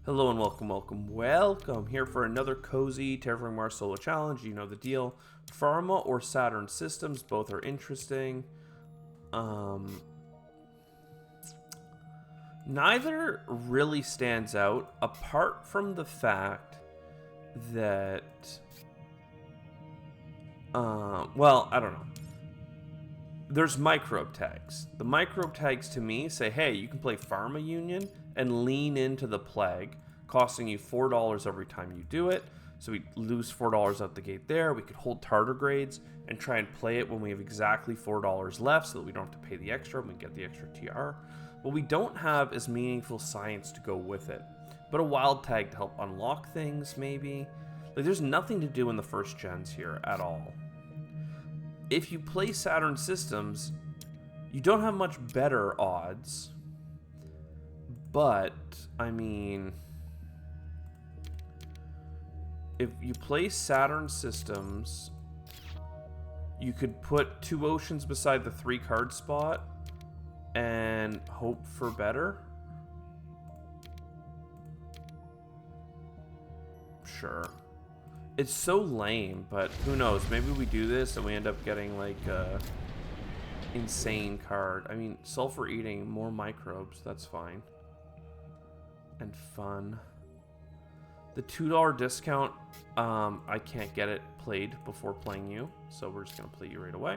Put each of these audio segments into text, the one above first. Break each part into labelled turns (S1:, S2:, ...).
S1: Hello and welcome here for another cozy Terraforming Mars solo challenge. You know the deal. Pharma or Saturn systems, both are interesting. Neither really stands out apart from the fact that, well, I don't know. There's microbe tags. The microbe tags to me say, hey, you can play Pharma Union and lean into the Plague, costing you $4 every time you do it. So we lose $4 out the gate there. We could hold tardigrades and try and play it when we have exactly $4 left so that we don't have to pay the extra and we get the extra TR. But we don't have as meaningful science to go with it. But a wild tag to help unlock things, maybe. Like, there's nothing to do in the first gens here at all. If you play Saturn systems, you don't have much better odds. But, I mean, if you play Saturn systems, you could put 2 oceans beside the 3 card spot and hope for better. Sure. It's so lame, but who knows? Maybe we do this and we end up getting like a insane card. I mean, sulfur eating, more microbes, that's fine. And fun. The $2 discount, I can't get it played before playing you, so we're just going to play you right away.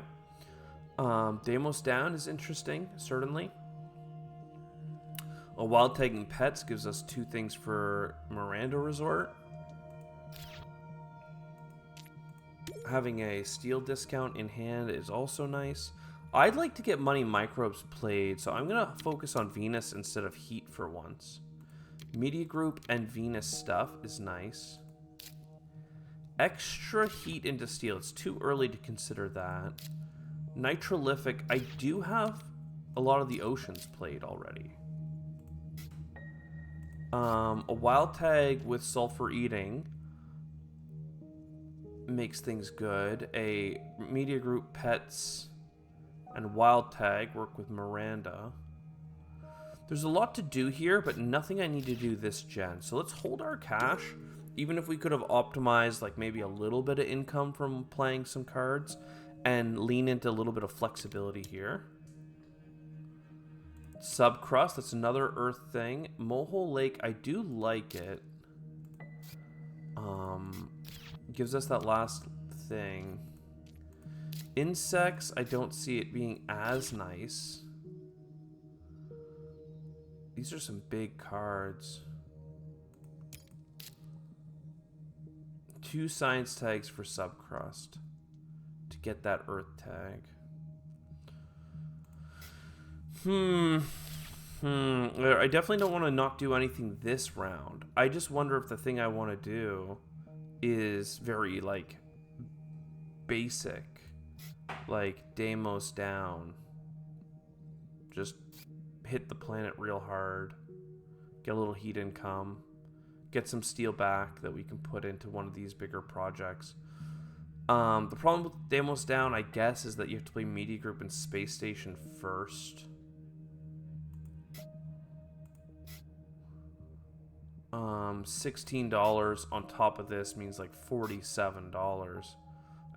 S1: Deimos down is interesting, certainly. A wild tagging pets gives us 2 things for Miranda Resort. Having a steel discount in hand is also nice. I'd like to get money microbes played, so I'm going to focus on Venus instead of Heat for once. Media Group and Venus stuff is nice. Extra Heat into Steel. It's too early to consider that. Nitrolific. I do have a lot of the oceans played already. A wild tag with sulfur eating makes things good. A Media Group pets and wild tag work with Miranda. There's a lot to do here, but nothing I need to do this gen. So let's hold our cash. Even if we could have optimized like maybe a little bit of income from playing some cards and lean into a little bit of flexibility here. Subcrust, that's another Earth thing. Mohole Lake, I do like it. Gives us that last thing. Insects, I don't see it being as nice. These are some big cards. 2 science tags for Subcrust to get that Earth tag. I definitely don't want to not do anything this round. I just wonder if the thing I want to do is very, like, basic. Like, Deimos down. Just hit the planet real hard. Get a little heat income. Get some steel back that we can put into one of these bigger projects. The problem with Deimos down, I guess, is that you have to play Media Group and Space Station first. $16 on top of this means like $47.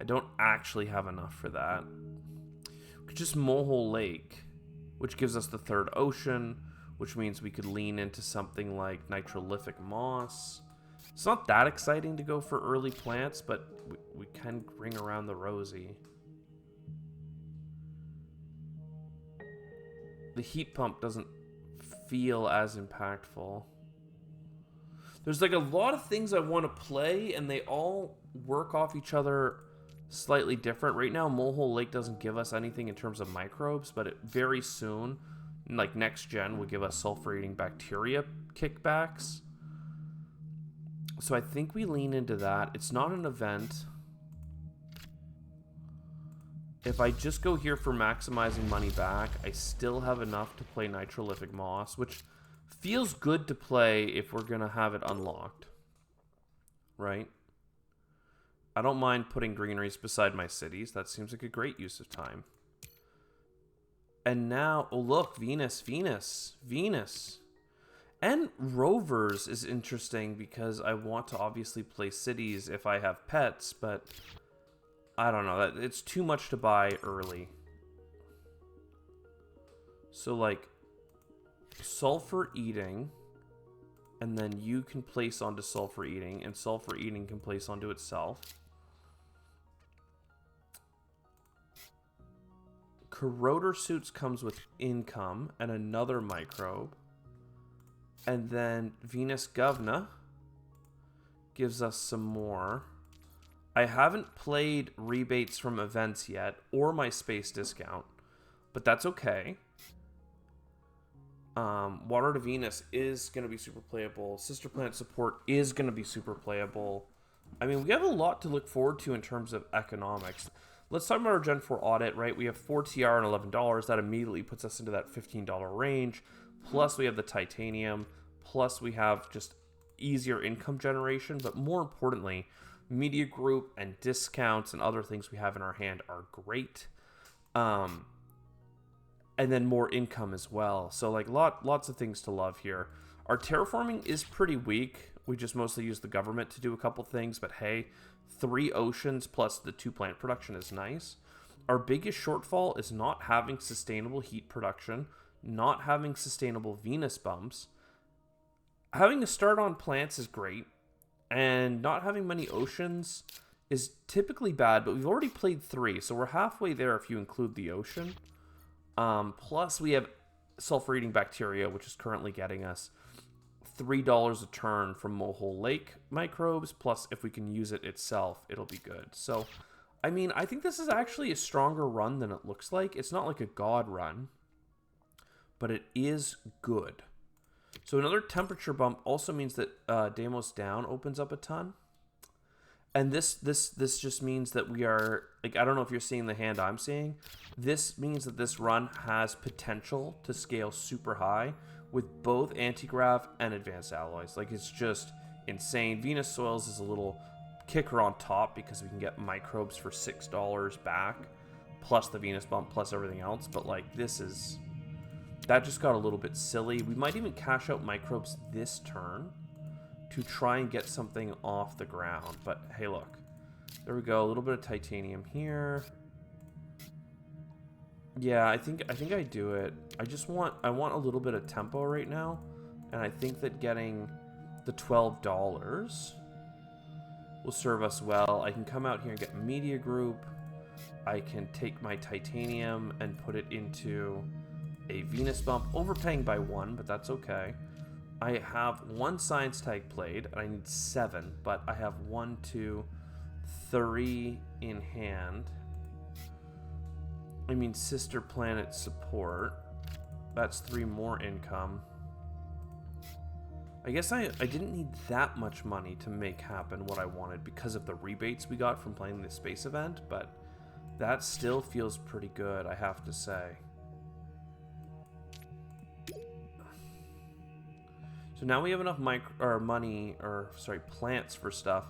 S1: I don't actually have enough for that. We could just Mohole Lake, which gives us the 3rd ocean, which means we could lean into something like Nitrolific Moss. It's not that exciting to go for early plants, but we can ring around the rosy. The heat pump doesn't feel as impactful. There's like a lot of things I want to play, and they all work off each other slightly different. Right now, Mohole Lake doesn't give us anything in terms of microbes, but very soon, like next gen, will give us sulfur-eating bacteria kickbacks. So I think we lean into that. It's not an event. If I just go here for maximizing money back, I still have enough to play Nitrolific Moss, which feels good to play if we're going to have it unlocked. Right? I don't mind putting greeneries beside my cities. That seems like a great use of time. And now, oh look, Venus. And rovers is interesting because I want to obviously play cities if I have pets, but I don't know. It's too much to buy early. So, like, sulfur eating, and then you can place onto sulfur eating, and sulfur eating can place onto itself. Corroder suits comes with income and another microbe. And then Venus Govna gives us some more. I haven't played rebates from events yet, or my space discount, but that's okay. Water to Venus is going to be super playable. Sister Planet support is going to be super playable. I mean, we have a lot to look forward to in terms of economics. Let's talk about our Gen 4 audit, right? We have 4 TR and $11. That immediately puts us into that $15 range. Plus, we have the titanium. Plus, we have just easier income generation. But more importantly, media group and discounts and other things we have in our hand are great. And then more income as well. So, like, lots of things to love here. Our terraforming is pretty weak. We just mostly use the government to do a couple things. But, hey, 3 oceans plus the 2 plant production is nice. Our biggest shortfall is not having sustainable heat production, not having sustainable Venus bumps. Having to start on plants is great, and not having many oceans is typically bad, but we've already played 3, so we're halfway there if you include the ocean. Plus, we have sulfur-eating bacteria, which is currently getting us $3 a turn from Mohole Lake microbes, plus if we can use it itself, it'll be good. So, I mean, I think this is actually a stronger run than it looks like. It's not like a god run, but it is good. So another temperature bump also means that Deimos Down opens up a ton. And this just means that we are, like, I don't know if you're seeing the hand I'm seeing. This means that this run has potential to scale super high with both anti-grav and advanced alloys. Like, it's just insane. Venus Soils is a little kicker on top because we can get microbes for $6 back, plus the Venus bump, plus everything else. But, like, that just got a little bit silly. We might even cash out microbes this turn to try and get something off the ground. But hey, look, there we go. A little bit of titanium here. Yeah, I think I do it. I want a little bit of tempo right now, and I think that getting the $12 will serve us well. I can come out here and get media group. I can take my titanium and put it into a Venus bump, overpaying by 1, but that's okay. I have 1 science tag played, and I need 7, but I have 1, 2, 3 in hand. I mean, Sister Planet support. That's 3 more income. I guess I didn't need that much money to make happen what I wanted because of the rebates we got from playing the space event, but that still feels pretty good, I have to say. So now we have enough plants for stuff.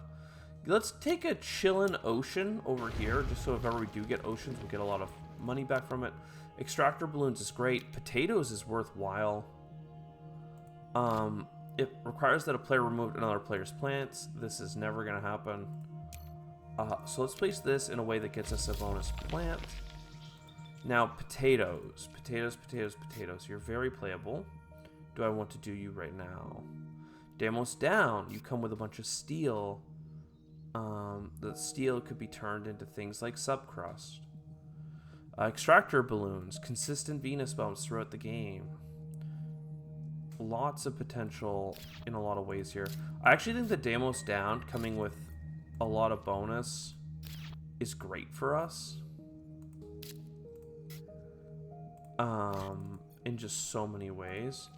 S1: Let's take a chillin' ocean over here, just so if ever we do get oceans, we'll get a lot of money back from it. Extractor balloons is great. Potatoes is worthwhile. It requires that a player remove another player's plants. This is never going to happen. So let's place this in a way that gets us a bonus plant. Now, potatoes. Potatoes. You're very playable. Do I want to do you right now? Deimos Down. You come with a bunch of steel. The steel could be turned into things like subcrust. Extractor balloons. Consistent Venus bumps throughout the game. Lots of potential in a lot of ways here. I actually think that Deimos Down coming with a lot of bonus is great for us. In just so many ways.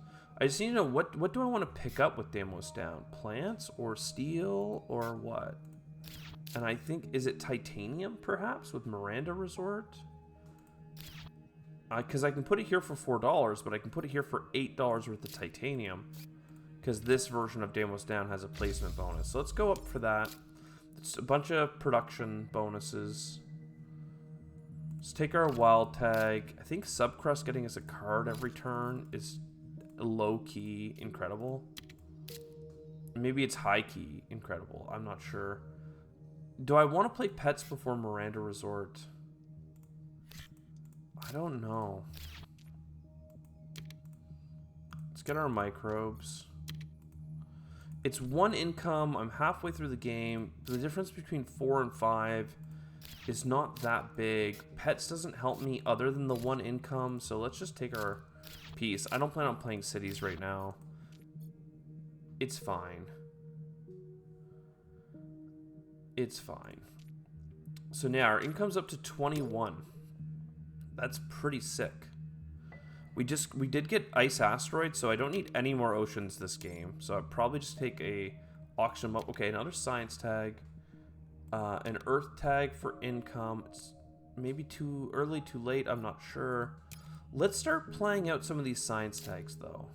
S1: I just need to know, what do I want to pick up with Deimos Down? Plants or steel or what? And I think, is it titanium perhaps with Miranda Resort? Because I can put it here for $4, but I can put it here for $8 worth of titanium. Because this version of Deimos Down has a placement bonus. So let's go up for that. It's a bunch of production bonuses. Let's take our wild tag. I think Subcrust getting us a card every turn is low-key incredible. Maybe it's high-key incredible. I'm not sure. Do I want to play Pets before Miranda Resort? I don't know. Let's get our microbes. It's 1 income. I'm halfway through the game. The difference between 4 and 5 is not that big. Pets doesn't help me other than the 1 income, so let's just take our piece. I don't plan on playing cities right now. It's fine. It's fine. So now our income's up to 21. That's pretty sick. We did get ice asteroids, so I don't need any more oceans this game. So I'd probably just take a auction up. Okay, another science tag. An earth tag for income. It's maybe too early, too late. I'm not sure. Let's start playing out some of these science tags, though.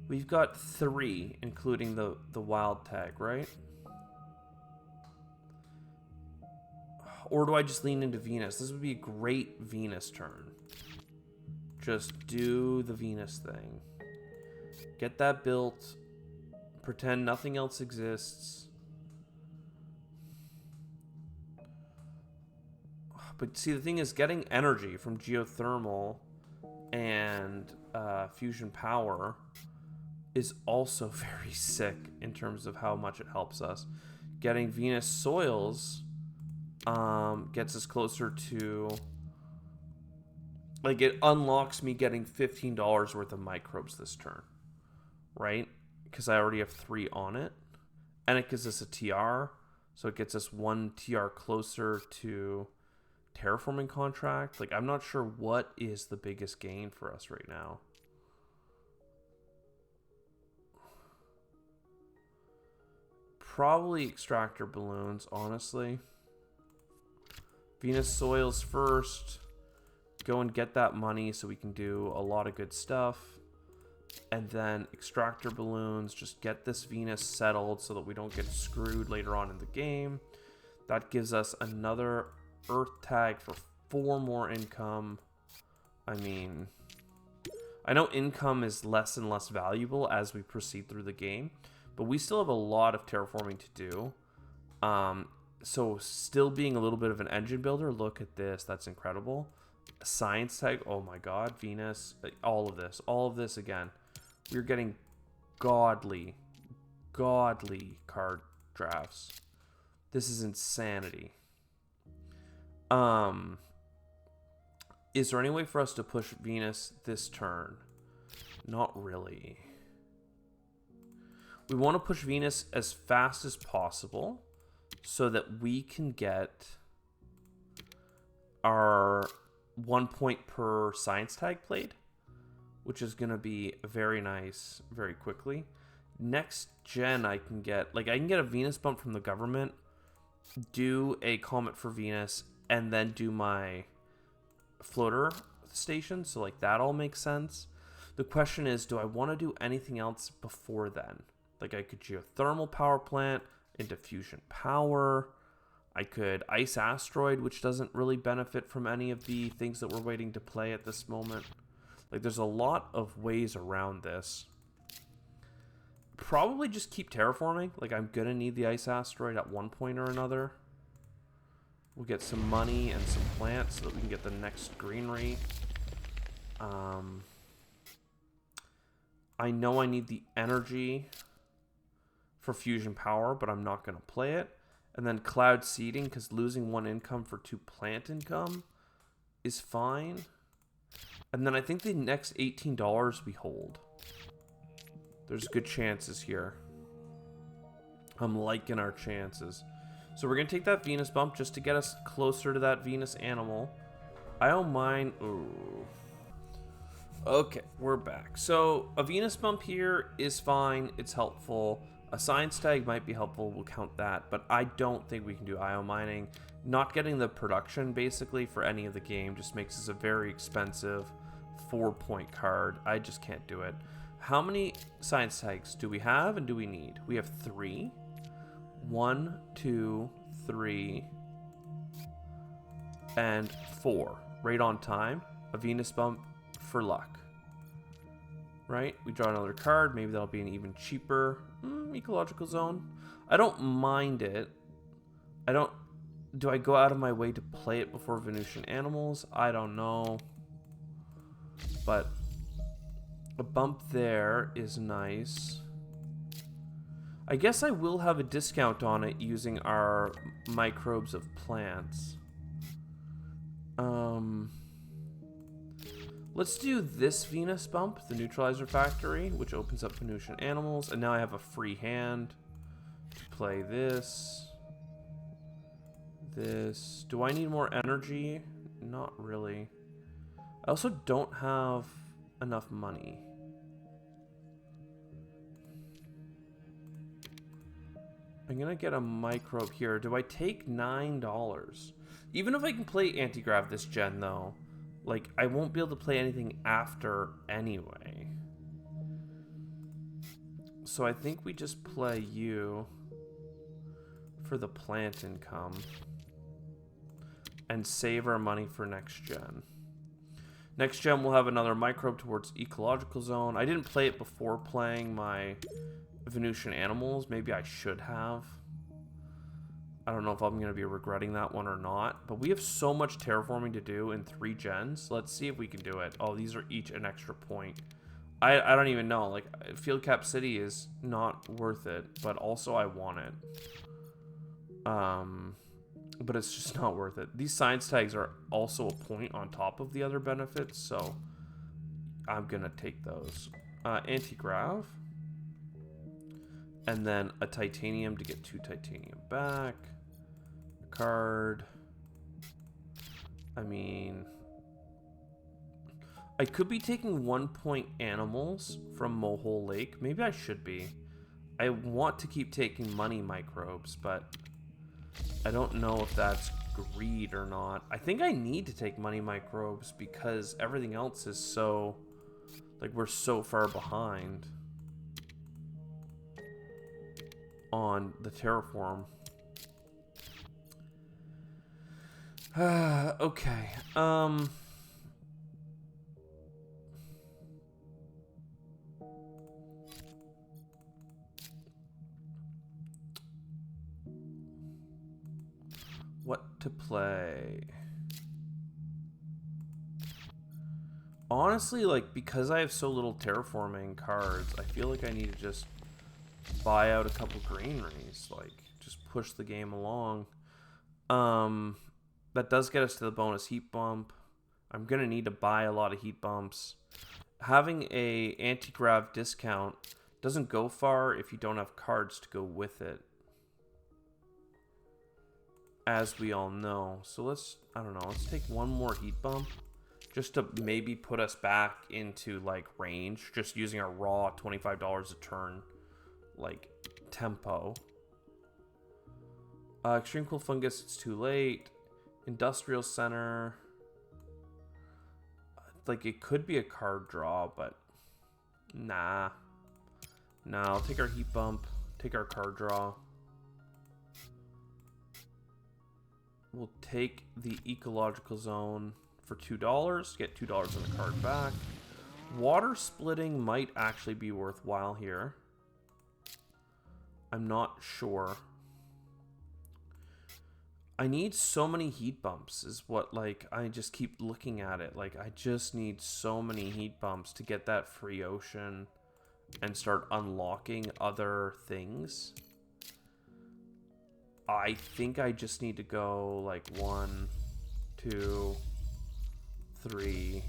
S1: We've got 3, including the wild tag, right? Or do I just lean into Venus? This would be a great Venus turn. Just do the Venus thing. Get that built. Pretend nothing else exists. But see, the thing is, getting energy from geothermal and fusion power is also very sick in terms of how much it helps us. Getting Venus soils gets us closer to... Like, it unlocks me getting $15 worth of microbes this turn, right? Because I already have 3 on it. And it gives us a TR, so it gets us 1 TR closer to terraforming contract. Like, I'm not sure what is the biggest gain for us right now. Probably extractor balloons, honestly. Venus soils first. Go and get that money so we can do a lot of good stuff. And then extractor balloons, just get this Venus settled so that we don't get screwed later on in the game. That gives us another earth tag for 4 more income. I mean, I know income is less and less valuable as we proceed through the game, but we still have a lot of terraforming to do. So still being a little bit of an engine builder, look at this, that's incredible. Science tag, oh my god, Venus, all of this again. We're getting godly card drafts. This is insanity. Is there any way for us to push Venus this turn? Not really. We want to push Venus as fast as possible so that we can get our 1 point per science tag played, which is going to be very nice very quickly. Next gen, I can get a Venus bump from the government, do a comet for Venus, and then do my floater station. So like that all makes sense. The question is, do I want to do anything else before then? Like I could geothermal power plant into fusion power. I could ice asteroid, which doesn't really benefit from any of the things that we're waiting to play at this moment. Like there's a lot of ways around this. Probably just keep terraforming. Like I'm gonna need the ice asteroid at one point or another. We'll get some money and some plants so that we can get the next greenery. I know I need the energy for fusion power, but I'm not gonna play it. And then cloud seeding, because losing 1 income for 2 plant income is fine. And then I think the next $18 we hold. There's good chances here. I'm liking our chances. So we're going to take that Venus bump just to get us closer to that Venus animal. I don't mind. Ooh. Okay, we're back. So a Venus bump here is fine. It's helpful. A science tag might be helpful. We'll count that. But I don't think we can do IO mining. Not getting the production, basically, for any of the game just makes this a very expensive 4-point card. I just can't do it. How many science tags do we have and do we need? We have 3. 1, 2, 3, and 4. Right on time. A Venus bump for luck. right? We draw another card. Maybe that'll be an even cheaper ecological zone. I don't mind it. I don't... Do I go out of my way to play it before Venusian Animals? I don't know. But a bump there is nice. I guess I will have a discount on it using our microbes of plants. Let's do this Venus bump, the Neutralizer Factory, which opens up Venusian Animals. And now I have a free hand to play this. This. Do I need more energy? Not really. I also don't have enough money. I'm gonna get a microbe here. Do I take $9? Even if I can play Antigrav this gen, though, like, I won't be able to play anything after anyway. So I think we just play you for the plant income and save our money for next gen. Next gen, we'll have another microbe towards Ecological Zone. I didn't play it before playing my Venusian Animals. Maybe I should have. I don't know if I'm going to be regretting that one or not. But we have so much terraforming to do in 3 gens. Let's see if we can do it. Oh, these are each an extra point. I don't even know. Like, Field Cap City is not worth it. But also I want it. But it's just not worth it. These science tags are also a point on top of the other benefits. So I'm going to take those. Anti-grav. And then a titanium to get 2 titanium back. A card. I mean, I could be taking 1 point animals from Mohole Lake. Maybe I should be. I want to keep taking money microbes, but I don't know if that's greed or not. I think I need to take money microbes because everything else is so, like, we're so far behind on the terraform. Okay. What to play? Honestly, like, because I have so little terraforming cards, I feel like I need to just buy out a couple greeneries, like, just push the game along. That does get us to the bonus heat bump. I'm gonna need to buy a lot of heat bumps. Having a anti-grav discount doesn't go far if you don't have cards to go with it, as we all know. So let's, I don't know, let's take one more heat bump just to maybe put us back into, like, range, just using our raw $25 a turn, like, tempo. Extreme Cool Fungus, it's too late. Industrial Center, like, it could be a card draw, but nah. I'll take our heat bump, take our card draw. We'll take the Ecological Zone for $2, get $2 on the card back. Water splitting might actually be worthwhile here. I'm not sure. I need so many heat bumps is what, like, I just keep looking at it. Like, I just need so many heat bumps to get that free ocean and start unlocking other things. I think I just need to go, like, 1, 2, 3.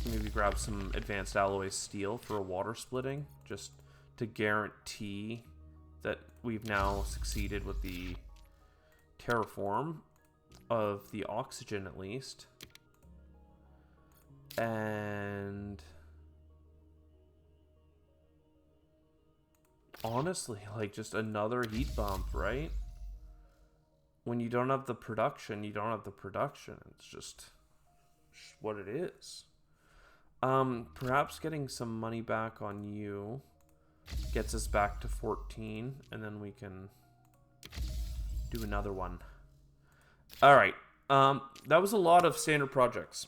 S1: Maybe grab some advanced alloy steel for a water splitting, just to guarantee that we've now succeeded with the terraform of the oxygen, at least. And honestly, like, just another heat bump, right? When you don't have the production, you don't have the production. It's just what it is. Perhaps getting some money back on you gets us back to 14, and then we can do another one. All right. That was a lot of standard projects.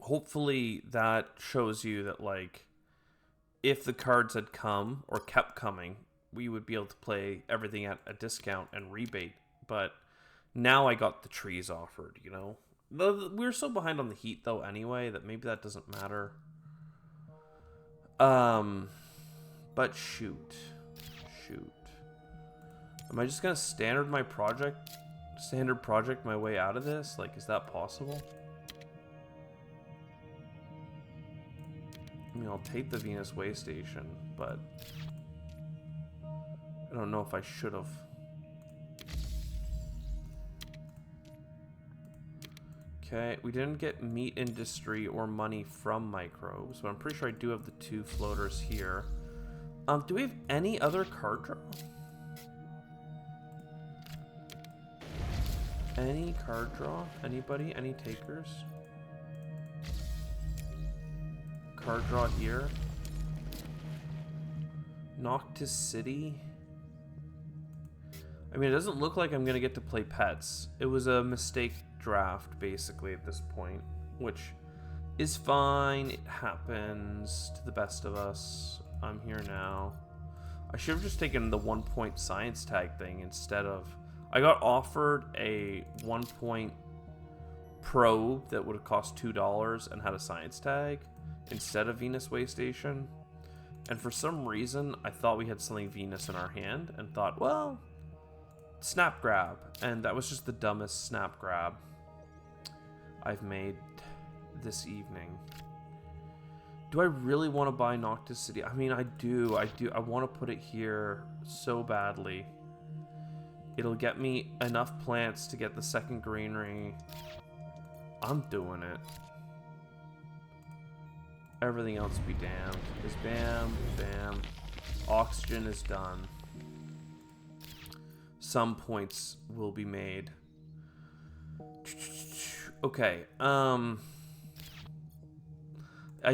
S1: hopefully that shows you that, like, if the cards had come or kept coming, we would be able to play everything at a discount and rebate. But now I got the trees offered, you know? We're so behind on the heat, though, anyway, that maybe that doesn't matter. But shoot. Am I just gonna standard project my way out of this? Like, is that possible? I mean, I'll take the Venus Way Station, but I don't know if I should have. Okay, we didn't get meat industry or money from microbes, but I'm pretty sure I do have the 2 floaters here. Do we have any other card draw? Any card draw? Anybody? Any takers? Card draw here. Noctis City. I mean, it doesn't look like I'm going to get to play pets. It was a mistake draft, basically, at this point, which is fine. It happens to the best of us. I'm here now. I should have just taken the 1-point science tag thing instead of... I got offered a 1-point probe that would have cost $2 and had a science tag instead of Venus Way Station. And for some reason, I thought we had something Venus in our hand and thought, well, snap grab. And that was just the dumbest snap grab I've made this evening. Do I really want to buy Noctis City? I mean, I do. I want to put it here so badly. It'll get me enough plants to get the second greenery. I'm doing it. Everything else be damned. Is bam, bam. Oxygen is done. Some points will be made. Okay, I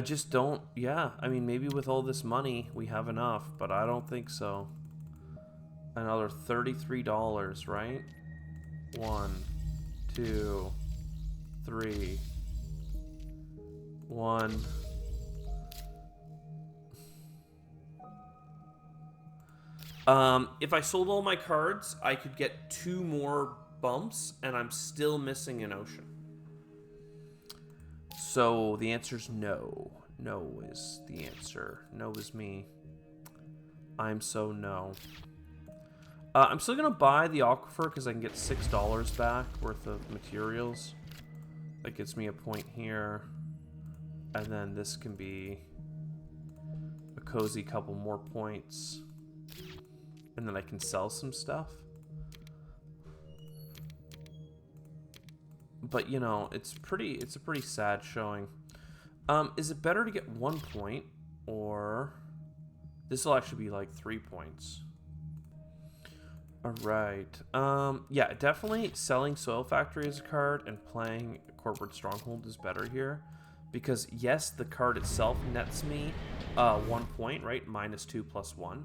S1: just don't, yeah, I mean, maybe with all this money, we have enough, but I don't think so. Another $33, right? 1, 2, 3, 1. If I sold all my cards, I could get 2 more bumps, and I'm still missing an ocean. So the answer is no. No is the answer. No is me. I'm so no. I'm still going to buy the aquifer because I can get $6 back worth of materials. That gets me a point here. And then this can be a cozy couple more points. And then I can sell some stuff. But, you know, it's a pretty sad showing. Is it better to get 1 point, or this will actually be like 3 points? All right. Yeah, definitely selling Soil Factory as a card and playing Corporate Stronghold is better here, because yes, the card itself nets me 1 point, right? -2 + 1.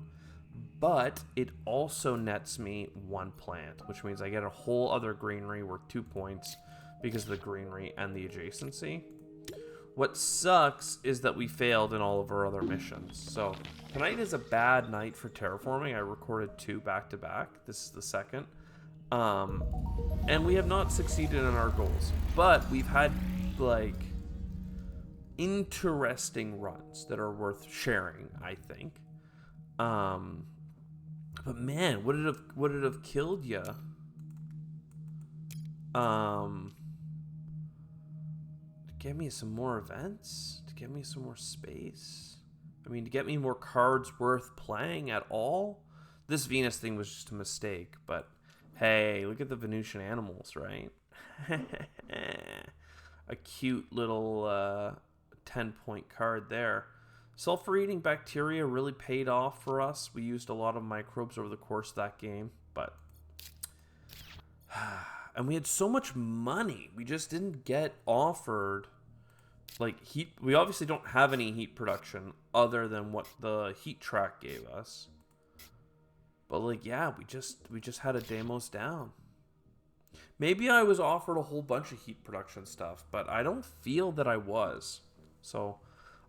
S1: But it also nets me 1 plant, which means I get a whole other greenery worth 2 points because of the greenery and the adjacency. What sucks is that we failed in all of our other missions. So tonight is a bad night for terraforming. I recorded 2 back-to-back. This is the second. And we have not succeeded in our goals. But we've had, like, interesting runs that are worth sharing, I think. But man, would it have killed you? To get me some more events, to get me some more space. I mean, to get me more cards worth playing at all. This Venus thing was just a mistake, but hey, look at the Venusian animals, right? A cute little 10-point card there. Sulfur-eating bacteria really paid off for us. We used a lot of microbes over the course of that game, but... And we had so much money. We just didn't get offered, like, heat. We obviously don't have any heat production other than what the heat track gave us. But, like, yeah, we just had a Deimos down. Maybe I was offered a whole bunch of heat production stuff, but I don't feel that I was. So,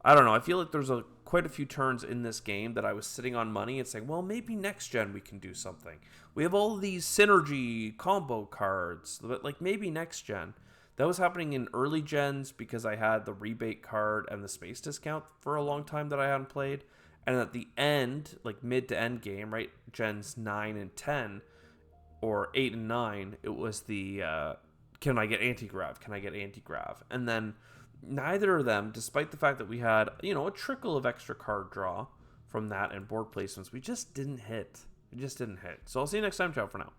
S1: I don't know. I feel like there's quite a few turns in this game that I was sitting on money and saying, well, maybe next gen we can do something. We have all these synergy combo cards, but like maybe next gen. That was happening in early gens because I had the rebate card and the space discount for a long time that I hadn't played. And at the end, like mid to end game, right, gens 9 and 10, or 8 and 9, it was the can I get anti-grav? Can I get anti-grav? And then neither of them, despite the fact that we had, a trickle of extra card draw from that and board placements, we just didn't hit. It just didn't hit. So I'll see you next time. Ciao for now.